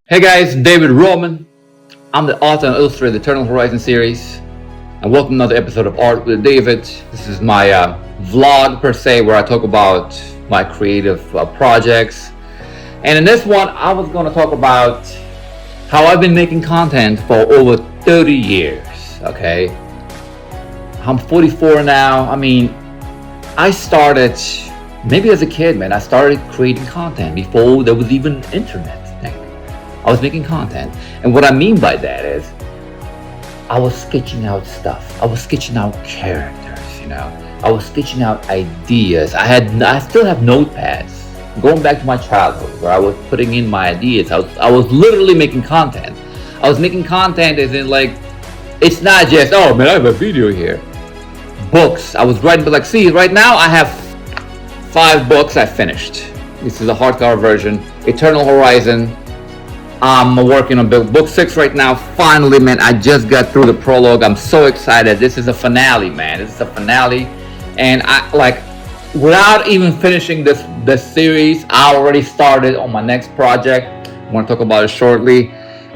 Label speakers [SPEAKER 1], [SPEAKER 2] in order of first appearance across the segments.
[SPEAKER 1] Hey guys, David Roman. I'm the author and illustrator of the Eternal Horizon series, and welcome to another episode of Art with David. This is my vlog per se, where I talk about my creative projects. And in this one, I was going to talk about how I've been making content for over 30 years. Okay, I'm 44 now. I mean, I started maybe as a kid, man. I started creating content before there was even internet. I was making content, and what I mean by that is I was sketching out stuff. I was sketching out characters, I was sketching out ideas. I still have notepads going back to my childhood where I was putting in my ideas. I was literally making content. I was making content as in, like, it's not just, oh man, I have a video here. Books. I was writing, but like, see, right now I have 5 books I finished. This is a hardcover version. Eternal Horizon. I'm working on book 6 right now. Finally, man, I just got through the prologue. I'm so excited. This is a finale, man. This is a finale. And I, like, without even finishing this series, I already started on my next project. I want to talk about it shortly.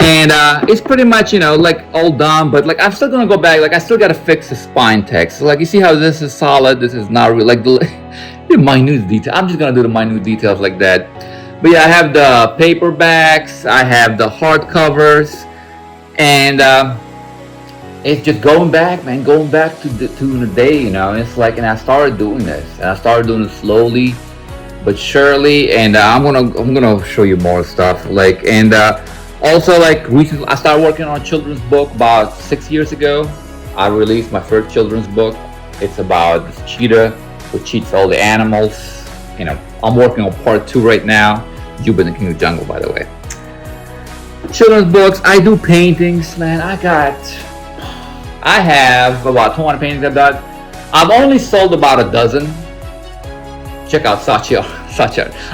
[SPEAKER 1] And it's pretty much, like, all done. But, like, I'm still going to go back. Like, I still got to fix the spine text. So, like, you see how this is solid? This is not really, like, the minute detail. I'm just going to do the minute details like that. But yeah, I have the paperbacks, I have the hardcovers, and it's just going back, man, going back to the day, It's like, and I started doing this, and I started doing it slowly but surely, and I'm gonna show you more stuff, like, and also, like, recently I started working on a children's book about 6 years ago. I released my first children's book. It's about this cheetah who cheats all the animals. I'm working on part 2 right now. Juba and the King of the Jungle, by the way. Children's books. I do paintings, man. I have about 200 paintings I've done. I've only sold about a dozen. Check out Sachi.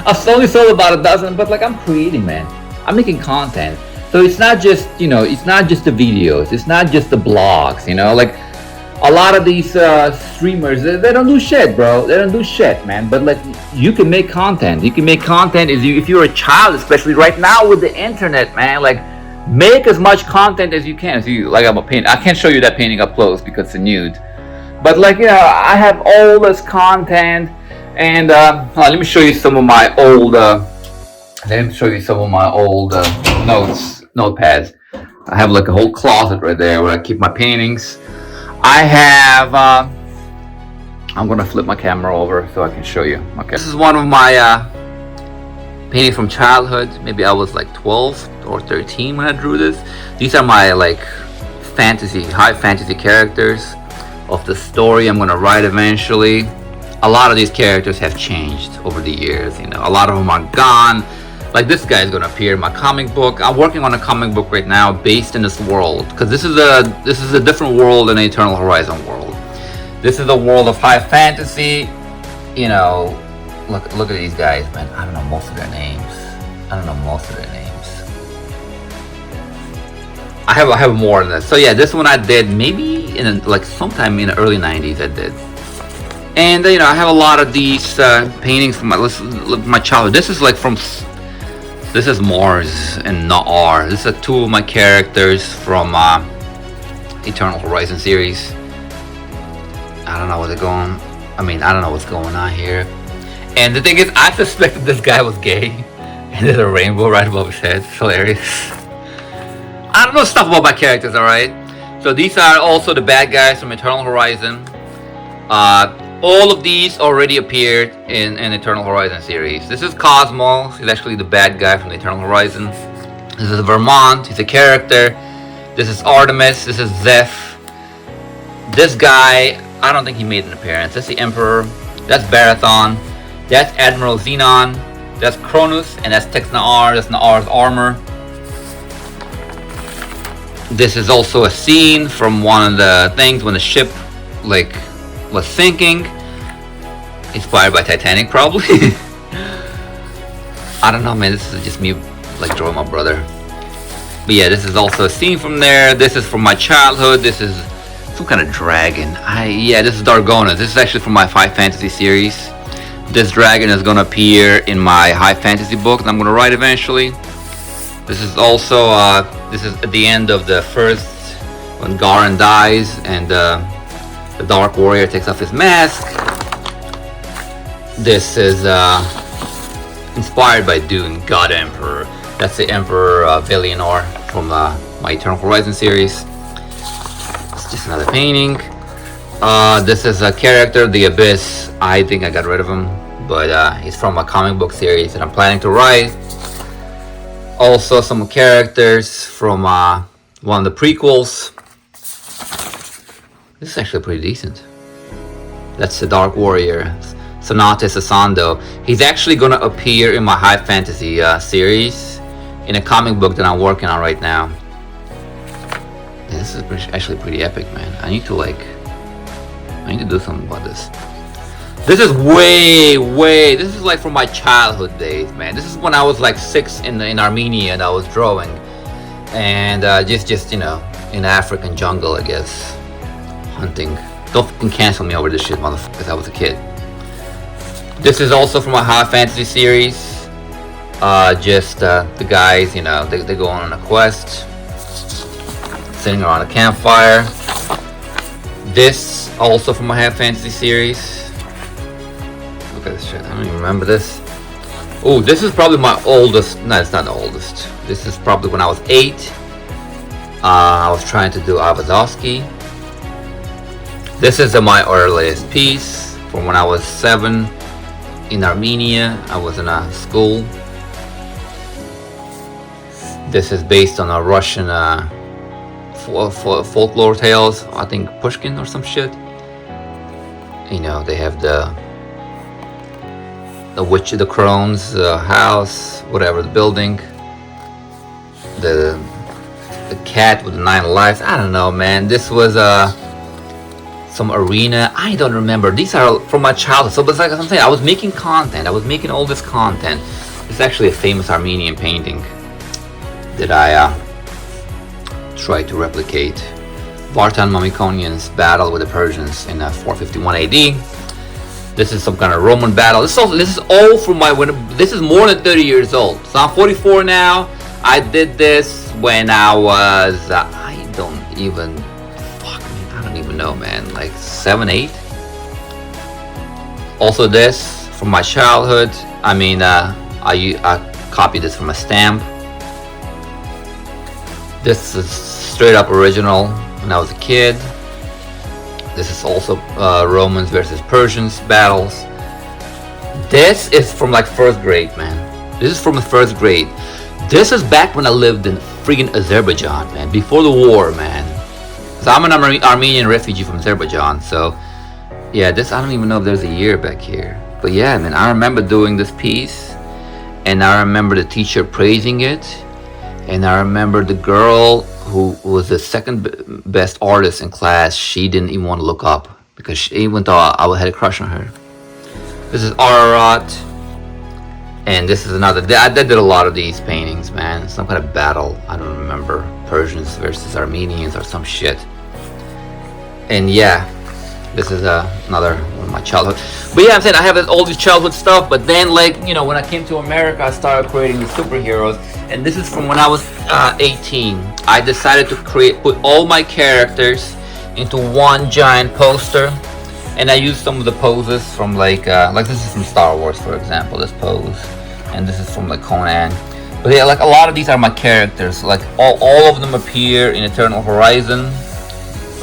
[SPEAKER 1] I've only sold about a dozen, but, like, I'm creating, man. I'm making content. So it's not just, it's not just the videos. It's not just the blogs, like, a lot of these streamers, they don't do shit, bro. They don't do shit, man. But, like, you can make content. You can make content if you're a child, especially right now with the internet, man. Like, make as much content as you can. So like, I'm a painter. I can't show you that painting up close because it's a nude. But, like, I have all this content, and let me show you some of my old. Notepads. I have, like, a whole closet right there where I keep my paintings. I have, I'm gonna flip my camera over so I can show you. Okay. This is one of my paintings from childhood. Maybe I was like 12 or 13 when I drew this. These are my, like, high fantasy characters of the story I'm gonna write eventually. A lot of these characters have changed over the years, A lot of them are gone. Like, this guy is gonna appear in my comic book. I'm working on a comic book right now based in this world, because this is a different world than the Eternal Horizon world. This is a world of high fantasy. Look at these guys, man. I don't know most of their names. I have more than this. So yeah, this one I did maybe sometime in the early 90s. I did. And I have a lot of these paintings from my childhood. This is, like, this is Mars and Na'ar. This is 2 of my characters from Eternal Horizon series. I don't know what's going on here. And the thing is, I suspected this guy was gay. And there's a rainbow right above his head. It's hilarious. I don't know stuff about my characters, alright? So these are also the bad guys from Eternal Horizon. All of these already appeared in Eternal Horizon series. This is Cosmo. He's actually the bad guy from the Eternal Horizon. This is Vermont. He's a character. This is Artemis. This is Zeph. This guy, I don't think he made an appearance. That's the Emperor. That's Barathon. That's Admiral Xenon. That's Cronus. And that's Tex Na'ar. That's Na'ar's armor. This is also a scene from one of the things when the ship, like, was sinking, inspired by Titanic, probably. I don't know, man. This is just me, like, drawing my brother. But yeah, this is also a scene from there. This is from my childhood. This is some kind of dragon. This is Dargonas. This is actually from my High Fantasy series. This dragon is gonna appear in my high fantasy book that I'm gonna write eventually. This is also this is at the end of the first, when Garen dies and the Dark Warrior takes off his mask. This is inspired by Dune, God Emperor. That's the Emperor Valinor from my Eternal Horizon series. It's just another painting. This is a character, the Abyss. I think I got rid of him, but he's from a comic book series that I'm planning to write. Also some characters from one of the prequels. This is actually pretty decent. That's the Dark Warrior, Sonatus Asando. He's actually going to appear in my High Fantasy series in a comic book that I'm working on right now. This is actually pretty epic, man. I need to do something about this. This is this is like from my childhood days, man. This is when I was like 6 in Armenia and I was drawing. And just you know, in the African jungle, I guess. Hunting. Don't fucking cancel me over this shit, motherfuckers. I was a kid. This is also from a High Fantasy series. The guys, you know, they go on a quest, sitting around a campfire. This also from a High Fantasy series. Look at this shit. I don't even remember this. Oh, this is probably my oldest. No, it's not the oldest. This is probably when I was 8. I was trying to do Ayvazovsky. This is my earliest piece from when I was 7 in Armenia. I was in a school. This is based on a Russian folklore tales. I think Pushkin or some shit. You know, they have the witch of the crones house, whatever, the building, the cat with the 9 lives. I don't know, man. This was some arena. I don't remember. These are from my childhood. So it's like I'm saying, I was making content. I was making all this content. It's actually a famous Armenian painting that I tried to replicate. Vartan Mamikonian's battle with the Persians in 451 AD. This is some kind of Roman battle. This is all from this is more than 30 years old. So I'm 44 now. I did this when I was I don't even know, man, like 7, 8. Also this from my childhood. I mean, I copied this from a stamp. This is straight up original when I was a kid. This is also Romans versus Persians battles. This is from like 1st grade, man. This is from the 1st grade. This is back when I lived in freaking Azerbaijan, man, before the war, man. So I'm an Armenian refugee from Azerbaijan, so yeah, this, I don't even know if there's a year back here. But yeah, man, I remember doing this piece, and I remember the teacher praising it, and I remember the girl who was the 2nd best artist in class, she didn't even want to look up, because even though I had a crush on her. This is Ararat, and this is another, I did a lot of these paintings, man. Some kind of battle, I don't remember. Persians versus Armenians or some shit. And yeah, this is another one of my childhood. But yeah, I'm saying I have all this childhood stuff, but then, like, you know, when I came to America, I started creating the superheroes. And this is from when I was 18. I decided to put all my characters into one giant poster. And I used some of the poses from like this is from Star Wars, for example, this pose. And this is from like Conan. But yeah, like a lot of these are my characters. Like all of them appear in Eternal Horizon.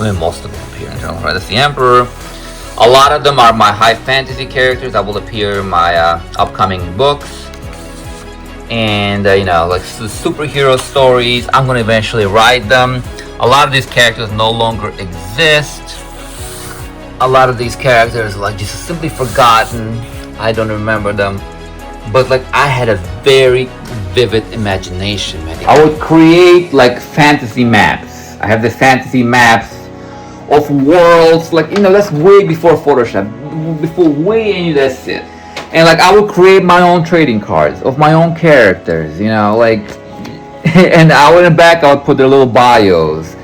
[SPEAKER 1] I mean, most of them appear in Eternal Horizon. That's the Emperor. A lot of them are my High Fantasy characters that will appear in my upcoming books. And you know, like the superhero stories, I'm gonna eventually write them. A lot of these characters no longer exist. A lot of these characters like just simply forgotten. I don't remember them. But like I had a very vivid imagination, man. I would create like fantasy maps. I have the fantasy maps of worlds, like, you know, that's way before Photoshop, before way any of that shit. And like I would create my own trading cards of my own characters, you know, like, and I would in the back I would put their little bios.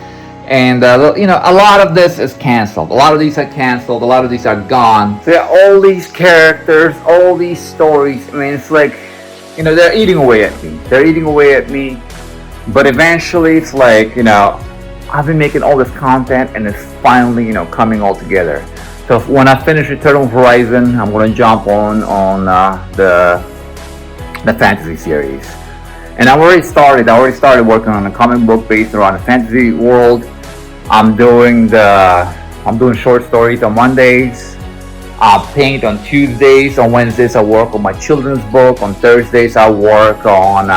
[SPEAKER 1] And you know, a lot of this is canceled. A lot of these are canceled. A lot of these are gone. So yeah, all these characters, all these stories. I mean, it's like, you know, they're eating away at me. They're eating away at me. But eventually, it's like, I've been making all this content, and it's finally, coming all together. So when I finish Eternal Horizon, I'm gonna jump on the fantasy series. And I already started working on a comic book based around the fantasy world. I'm doing short stories on Mondays. I paint on Tuesdays. On Wednesdays, I work on my children's book. On Thursdays, I work on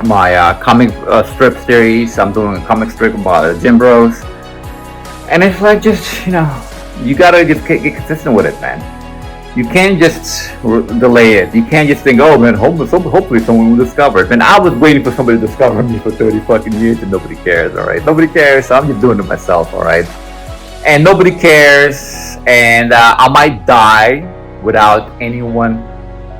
[SPEAKER 1] my comic strip series. I'm doing a comic strip about Jim Bros. And it's like, just, you gotta get consistent with it, man. You can't just delay it. You can't just think, oh man, hopefully someone will discover it. Man, I was waiting for somebody to discover me for 30 fucking years, and nobody cares, alright? Nobody cares, so I'm just doing it myself, alright? And nobody cares, and I might die without anyone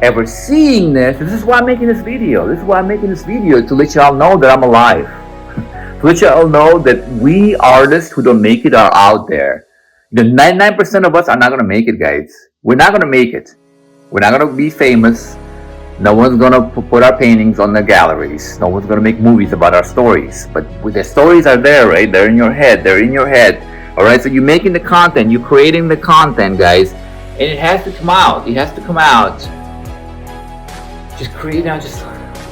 [SPEAKER 1] ever seeing this. This is why I'm making this video. To let y'all know that I'm alive. To let y'all know that we artists who don't make it are out there. 99% of us are not going to make it, guys. We're not going to make it. We're not going to be famous. No one's going to put our paintings on the galleries. No one's going to make movies about our stories. But the stories are there, right? They're in your head. All right? So you're making the content. You're creating the content, guys. And it has to come out. Just create it out. Just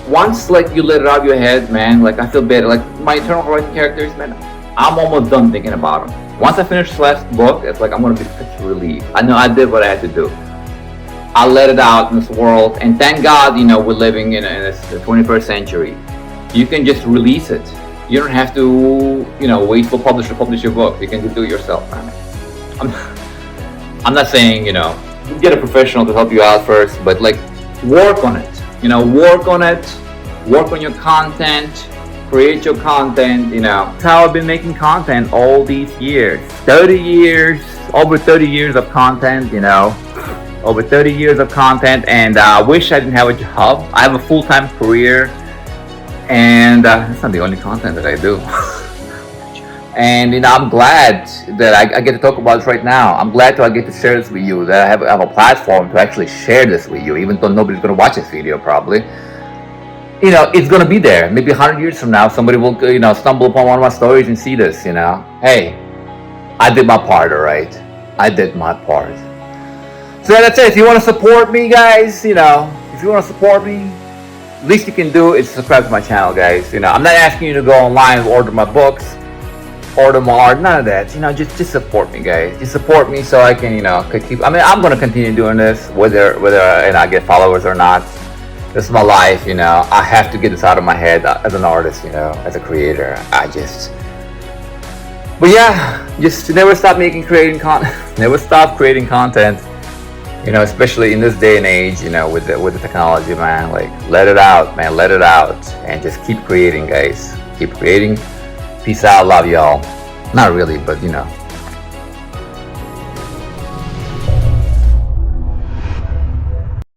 [SPEAKER 1] once, you let it out of your head, man. I feel better. My Eternal Horizon characters, man. I'm almost done thinking about them. Once I finish this last book, it's like I'm going to be such a relief. I know I did what I had to do. I let it out in this world, and thank God, we're living in the 21st century. You can just release it. You don't have to, wait for publisher to publish your book. You can just do it yourself, man. I'm not saying, get a professional to help you out first, but work on it. Work on your content. Create your content, That's how I've been making content all these years. Over 30 years of content, Over 30 years of content, and I wish I didn't have a job. I have a full-time career, and that's not the only content that I do. And, I'm glad that I get to talk about this right now. I'm glad I get to share this with you, that I have a platform to actually share this with you, even though nobody's going to watch this video probably. It's going to be there. Maybe 100 years from now, somebody will, stumble upon one of my stories and see this, Hey, I did my part, all right? I did my part. So that's it. If you want to support me, guys, if you want to support me, least you can do is subscribe to my channel, guys. I'm not asking you to go online and order my books, order my art, none of that. Just support me, guys. Just support me so I can, keep. I'm going to continue doing this, whether I get followers or not. This is my life, I have to get this out of my head as an artist, as a creator. But yeah, just never stop creating content. Never stop creating content. Especially in this day and age, with the technology, man. Let it out, man. Let it out, and just keep creating, guys. Keep creating. Peace out. Love y'all. Not really, but